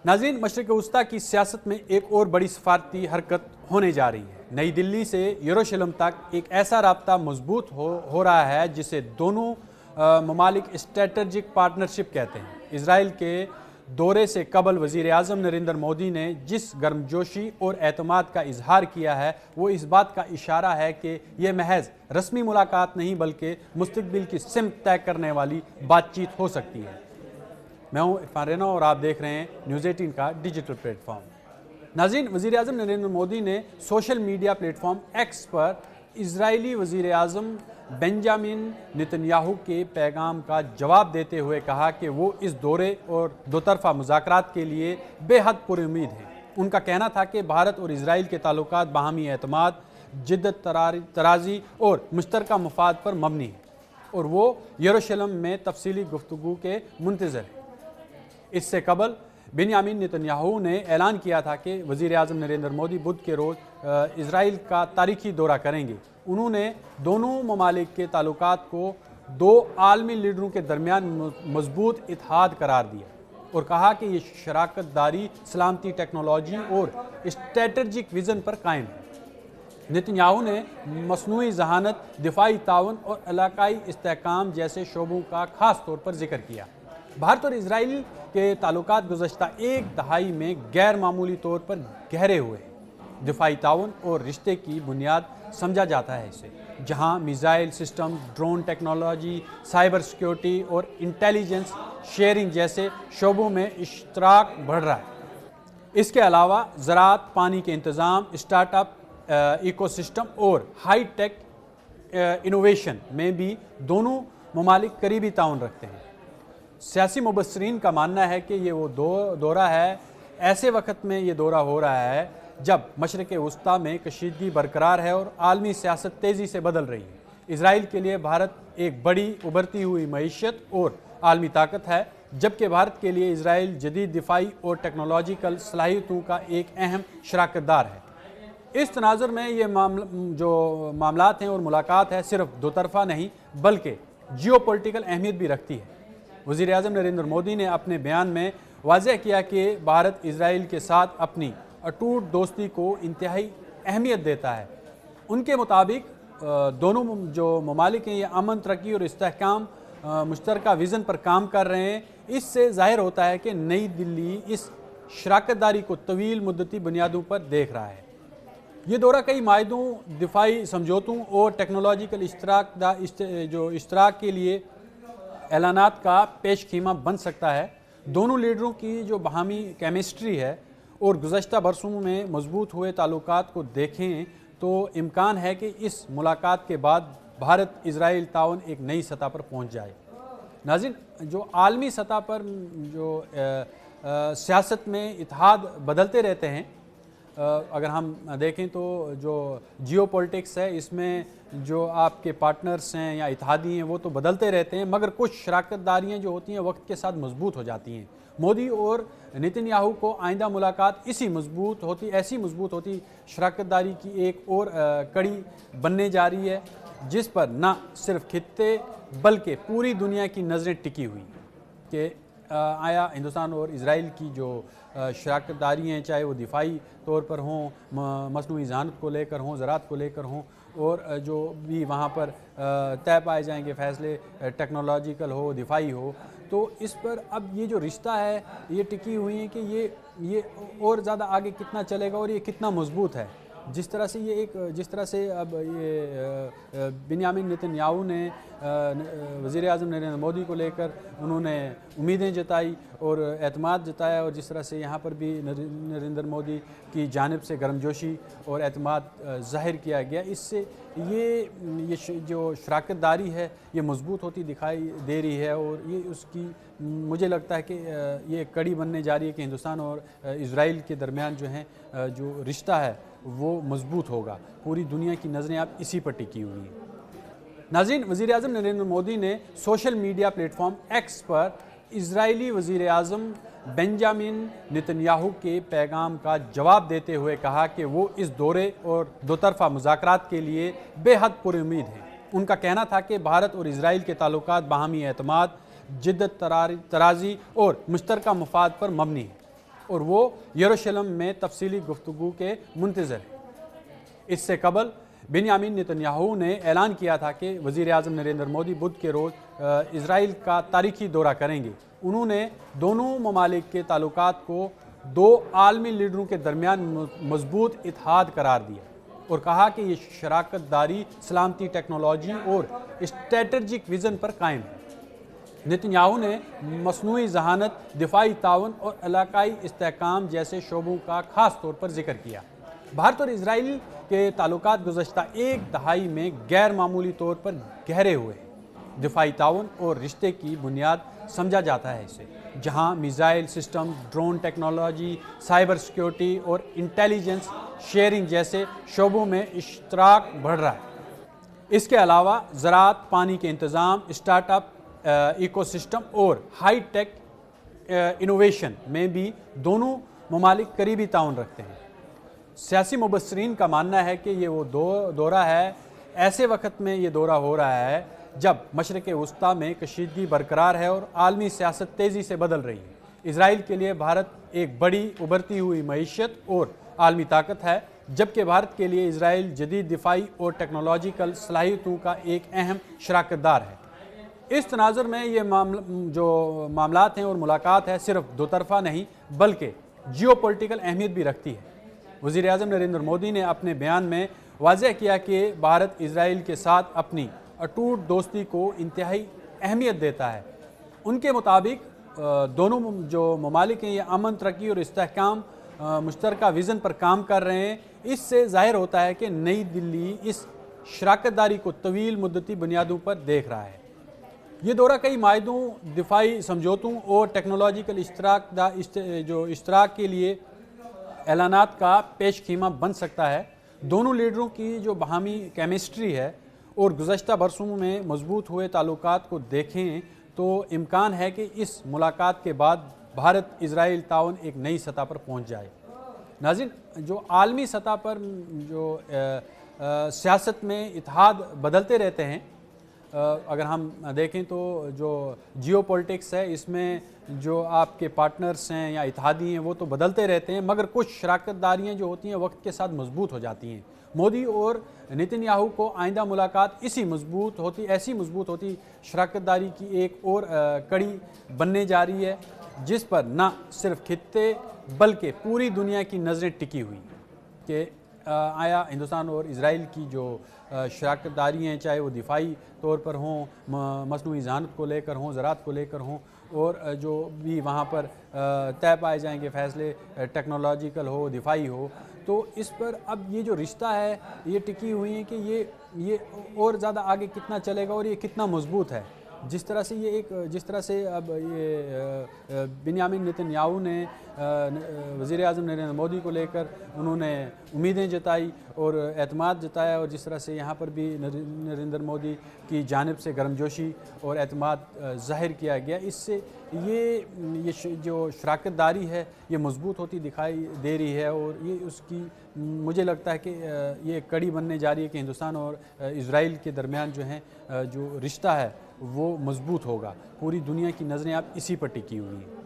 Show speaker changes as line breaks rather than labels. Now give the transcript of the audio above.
नाज़रीन, मशरिक़ वस्ती की सियासत में एक और बड़ी सफारती हरकत होने जा रही है। नई दिल्ली से यरूशलेम तक एक ऐसा राब्ता मजबूत हो रहा है जिसे दोनों ममालिक स्ट्रेटजिक पार्टनरशिप कहते हैं। इजराइल के दौरे से कबल वज़ीर आज़म नरेंद्र मोदी ने जिस गर्मजोशी और एतमाद का इजहार किया है वो इस बात का इशारा है कि यह महज रस्मी मुलाकात नहीं बल्कि मुस्तक़बिल की सिमत तय करने वाली बातचीत हो सकती है। मैं हूं इरफान रैना और आप देख रहे हैं न्यूज़ 18 का डिजिटल प्लेटफॉर्म। नाज़रीन, वज़ीर आज़म नरेंद्र मोदी ने सोशल मीडिया प्लेटफॉर्म एक्स पर इजरायली वज़ीर आज़म बेंजामिन नेतन्याहू के पैगाम का जवाब देते हुए कहा कि वो इस दौरे और दोतरफा मुज़ाकरात के लिए बेहद पुरुम्मीद हैं। उनका कहना था कि भारत और इजराइल के ताल्लुकात बाहमी एतमाद, जिद्दत तराज़ी और मुश्तरका मफाद पर मबनी है और वो यरूशलेम में तफसीली गुफ्तगू के मुंतज़र हैं। इससे कबल बेंजामिन नेतन्याहू ने ऐलान किया था कि वज़ीर आज़म नरेंद्र मोदी बुध के रोज़ इजराइल का तारीखी दौरा करेंगे। उन्होंने दोनों ममालिक के ताल्लुकात को दो आलमी लीडरों के दरमियान मजबूत इत्तेहाद करार दिया और कहा कि ये शराकत-दारी सलामती, टेक्नोलॉजी और स्ट्रेटजिक विज़न पर कायम है। नेतन्याहू ने मसनूई ज़हानत, दिफाई ताउन और इलाकाई इस्तेहकाम जैसे शोबों का खास तौर पर जिक्र किया। भारत और इजराइल के ताल्लुकात गुज़श्ता एक दहाई में गैर मामूली तौर पर गहरे हुए हैं। दिफाई ताउन और रिश्ते की बुनियाद समझा जाता है इसे, जहां missile system, drone technology, cyber security और इंटेलिजेंस शेयरिंग जैसे शोबों में इश्तराक बढ़ रहा है। इसके अलावा ज़राअत, पानी के इंतज़ाम, स्टार्टअप इकोसिस्टम और हाई टेक इनोवेशन में भी दोनों ममालिक करीबी ताउन रखते हैं। सियासी मुबस्सरीन का मानना है कि ये वो दौरा है, ऐसे वक्त में ये दौरा हो रहा है जब मशरिक़ वस्ती में कशीदगी बरकरार है और आलमी सियासत तेज़ी से बदल रही है। इजराइल के लिए भारत एक बड़ी उभरती हुई मईशत और आलमी ताकत है, जबकि भारत के लिए इजराइल जदीद दिफाई और टेक्नोलॉजिकल सलाहियतों का एक अहम शराकतदार है। इस तनाजुर में ये जो मामलात हैं और मुलाकात है सिर्फ दो तरफ़ा नहीं बल्कि जियोपॉलिटिकल अहमियत भी रखती है। वज़ीर आज़म नरेंद्र मोदी ने अपने बयान में वाज़ेह किया कि भारत इजराइल के साथ अपनी अटूट दोस्ती को इंतहाई अहमियत देता है। उनके मुताबिक दोनों जो ममालिक हैं ये अमन, तरक्की और इस्तेहकाम मुश्तरका विज़न पर काम कर रहे हैं। इससे ज़ाहिर होता है कि नई दिल्ली इस शराकतदारी को तवील मुद्दती बुनियादों पर देख रहा है। ये दौरा कई मायदों, दिफाई समझौतों और टेक्नोलॉजिकल इश्तराक के लिए ऐलानात का पेश ख़ीमा बन सकता है। दोनों लीडरों की जो बाहमी केमिस्ट्री है और गुज़श्ता बरसों में मजबूत हुए ताल्लुकात को देखें तो इम्कान है कि इस मुलाकात के बाद भारत इजराइल ताउन एक नई सतह पर पहुंच जाए। नाज़रीन, जो आलमी सतह पर जो सियासत में इत्तेहाद बदलते रहते हैं, अगर हम देखें तो जो जियोपॉलिटिक्स है इसमें जो आपके पार्टनर्स हैं या इत्तेहादी हैं वो तो बदलते रहते हैं, मगर कुछ शराकतदारियाँ जो होती हैं वक्त के साथ मजबूत हो जाती हैं। मोदी और नेतन्याहू को आइंदा मुलाकात ऐसी मजबूत होती शराकतदारी की एक और कड़ी बनने जा रही है, जिस पर न सिर्फ खित्ते बल्कि पूरी दुनिया की नज़रें टिकी हुई कि आया हिंदुस्तान और इजराइल की जो शराकतदारी हैं, चाहे वो दिफाई तौर पर हों, मसनूई ज़हानत को लेकर हों, ज़राअत को लेकर हों, और जो भी वहाँ पर तय पाए जाएंगे फ़ैसले, टेक्नोलॉजिकल हो, दिफाई हो, तो इस पर अब ये जो रिश्ता है ये टिकी हुई है कि ये और ज़्यादा आगे कितना चलेगा और ये कितना मजबूत है। जिस तरह से अब ये बेंजामिन नेतन्याहू ने वज़ीर आज़म नरेंद्र मोदी को लेकर उन्होंने उम्मीदें जताई और एतमाद जताया, और जिस तरह से यहाँ पर भी नरेंद्र मोदी की जानिब से गर्मजोशी और एतमाद ज़ाहिर किया गया, इससे ये जो शराकतदारी है ये मजबूत होती दिखाई दे रही है। और ये उसकी मुझे लगता है कि ये कड़ी बनने जा रही है कि हिंदुस्तान और इजराइल के दरमियान जो है जो रिश्ता है वो मजबूत होगा। पूरी दुनिया की नज़रें अब इसी पर टिकी हुई हैं। नाज़रीन, वज़ीर आज़म नरेंद्र मोदी ने सोशल मीडिया प्लेटफॉर्म एक्स पर इजरायली वज़ीर आज़म बेंजामिन नेतन्याहू के पैगाम का जवाब देते हुए कहा कि वो इस दौरे और दोतरफा मुज़ाकरात के लिए बेहद पुरुम्मीद हैं। उनका कहना था कि भारत और इजराइल के ताल्लुकात बाहमी एतमाद, जिद्दत तराज़ी और मुश्तरका मफाद पर मबनी है اور وہ یروشلم میں تفصیلی گفتگو کے منتظر ہیں۔ اس سے قبل بنیامین نتنیاہو نے اعلان کیا تھا کہ وزیر اعظم نریندر مودی بدھ کے روز اسرائیل کا تاریخی دورہ کریں گے۔ انہوں نے دونوں ممالک کے تعلقات کو دو عالمی لیڈروں کے درمیان مضبوط اتحاد قرار دیا اور کہا کہ یہ شراکت داری سلامتی، ٹیکنالوجی اور اسٹریٹجک ویژن پر قائم ہے۔ نتنیاہو نے مصنوعی ذہانت، دفاعی تعاون اور علاقائی استحکام جیسے شعبوں کا خاص طور پر ذکر کیا۔ بھارت اور اسرائیل کے تعلقات گزشتہ ایک دہائی میں غیر معمولی طور پر گہرے ہوئے ہیں۔ دفاعی تعاون اور رشتے کی بنیاد سمجھا جاتا ہے اسے، جہاں missile system, drone technology, cyber security اور انٹیلیجنس شیئرنگ جیسے شعبوں میں اشتراک بڑھ رہا ہے۔ اس کے علاوہ زراعت، پانی کے انتظام، اسٹارٹ اپ ایکو سسٹم اور ہائی ٹیک انوویشن میں بھی دونوں ممالک قریبی تعاون رکھتے ہیں۔ سیاسی مبصرین کا ماننا ہے کہ یہ وہ دورہ ہے، ایسے وقت میں یہ دورہ ہو رہا ہے جب مشرق وسطیٰ میں کشیدگی برقرار ہے اور عالمی سیاست تیزی سے بدل رہی ہے۔ اسرائیل کے لیے بھارت ایک بڑی ابھرتی ہوئی معیشت اور عالمی طاقت ہے، جبکہ بھارت کے لیے اسرائیل جدید دفاعی اور ٹیکنالوجیکل صلاحیتوں کا ایک اہم شراکت دار ہے۔ اس تناظر میں یہ جو معاملات ہیں اور ملاقات ہے صرف دو طرفہ نہیں بلکہ جیو پولیٹیکل اہمیت بھی رکھتی ہے۔ وزیر اعظم نریندر مودی نے اپنے بیان میں واضح کیا کہ بھارت اسرائیل کے ساتھ اپنی اٹوٹ دوستی کو انتہائی اہمیت دیتا ہے۔ ان کے مطابق دونوں جو ممالک ہیں یہ امن، ترقی اور استحکام مشترکہ ویژن پر کام کر رہے ہیں۔ اس سے ظاہر ہوتا ہے کہ نئی دلی اس شراکت داری کو طویل مدتی بنیادوں پر دیکھ رہا ہے۔ یہ دورہ کئی معاہدوں، دفاعی سمجھوتوں اور ٹیکنالوجیکل اشتراک کے لیے اعلانات کا پیش خیمہ بن سکتا ہے۔ دونوں لیڈروں کی جو باہمی کیمسٹری ہے اور گزشتہ برسوں میں مضبوط ہوئے تعلقات کو دیکھیں تو امکان ہے کہ اس ملاقات کے بعد بھارت اسرائیل تعاون ایک نئی سطح پر پہنچ جائے۔ ناظرین، جو عالمی سطح پر جو سیاست میں اتحاد بدلتے رہتے ہیں، اگر ہم دیکھیں تو جو جیو پولیٹکس ہے اس میں جو آپ کے پارٹنرز ہیں یا اتحادی ہیں وہ تو بدلتے رہتے ہیں، مگر کچھ شراکت داریاں جو ہوتی ہیں وقت کے ساتھ مضبوط ہو جاتی ہیں۔ مودی اور نتنیاہو کو آئندہ ملاقات ایسی مضبوط ہوتی شراکت داری کی ایک اور کڑی بننے جا رہی ہے، جس پر نہ صرف خطے بلکہ پوری دنیا کی نظریں ٹکی ہوئی کہ آیا ہندوستان اور اسرائیل کی جو شراکت داری ہیں، چاہے وہ دفاعی طور پر ہوں، مصنوعی ذہانت کو لے کر ہوں، زراعت کو لے کر ہوں، اور جو بھی وہاں پر طے پائے جائیں گے فیصلے، ٹیکنالوجیکل ہو، دفاعی ہو، تو اس پر اب یہ جو رشتہ ہے یہ ٹکی ہوئی ہیں کہ یہ اور زیادہ آگے کتنا چلے گا اور یہ کتنا مضبوط ہے۔ جس طرح سے اب یہ بنیامین نتنیاہو نے وزیر اعظم نریندر مودی کو لے کر انہوں نے امیدیں جتائی اور اعتماد جتایا، اور جس طرح سے یہاں پر بھی نریندر مودی کی جانب سے گرمجوشی اور اعتماد ظاہر کیا گیا، اس سے یہ جو شراکت داری ہے یہ مضبوط ہوتی دکھائی دے رہی ہے، اور یہ اس کی مجھے لگتا ہے کہ یہ کڑی بننے جا رہی ہے کہ ہندوستان اور اسرائیل کے درمیان جو رشتہ ہے وہ مضبوط ہوگا۔ پوری دنیا کی نظریں اب اسی پر ٹکی ہوئی ہیں۔